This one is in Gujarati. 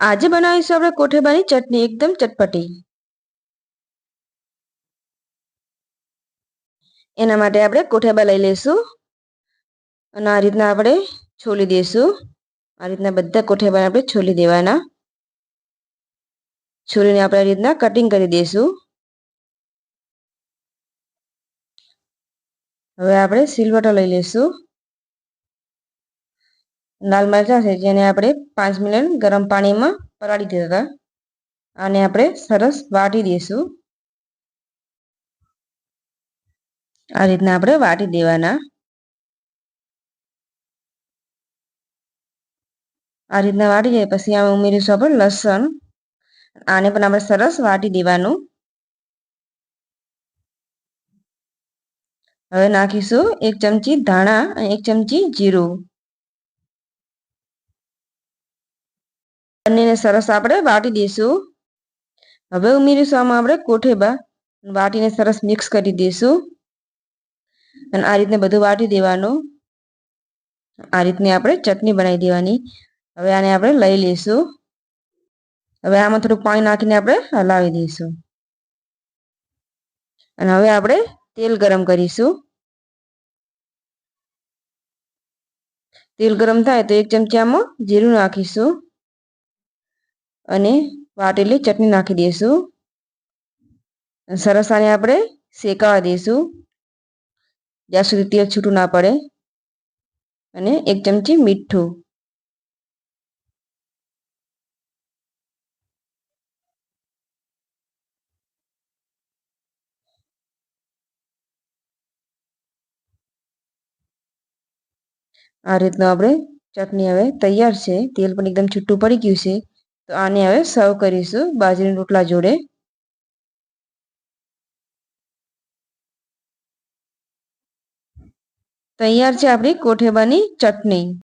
આજે બનાવીશું આપણે કોઠેબાની ચટણી એકદમ ચટપટી। એના માટે આપણે કોઠેબા લઈ લઈશું અને આ રીતના આપણે છોલી દઈશું। આ રીતના બધા કોઠેબાને આપણે છોલી દેવાના। છોલીને આપણે આ રીતના કટિંગ કરી દઈશું। હવે આપણે સિલવટો લઈ લઈશું। લાલ મરચાં છે જેને આપણે 5 મિનિટ ગરમ પાણીમાં પલાળી દીધા હતા। આને આપણે સરસ વાટી દઈશું। આ રીતના આપણે વાટી દેવાના। આ રીતના વાટી જાય પછી આમાં ઉમેરીશું આપણે લસણ। આને પણ આપણે સરસ વાટી દેવાનું। હવે નાખીશું 1 ચમચી ધાણા અને 1 ચમચી જીરું। બંનેને સરસ આપણે વાટી દઈશું। હવે ઉમેરીશું આમાં આપણે કોઠેબા વાટીને સરસ મિક્સ કરી દઈશું અને આ રીતને બધું વાટી દેવાનું। આ રીતની આપણે ચટણી બનાવી દેવાની। હવે આને આપણે લઈ લઈશું। હવે આમાં થોડું પાણી નાખીને આપણે હલાવી દઈશું અને હવે આપણે તેલ ગરમ કરીશું। તેલ ગરમ થાય તો 1 ચમચી આમાં જીરું નાખીશું અને વાટેલી ચટણી નાખી દઈશું। સરસ આને આપણે શેકાવા દઈશું જ્યાં સુધી તેલ છૂટું ના પડે। અને 1 ચમચી મીઠું। આ રીતનું આપણે ચટણી હવે તૈયાર છે। તેલ પણ એકદમ છૂટું પડી ગયું છે તો આને હવે સર્વ કરીશું બાજરીના રોટલા જોડે। તૈયાર છે આપણી કોઠેબાની ચટણી।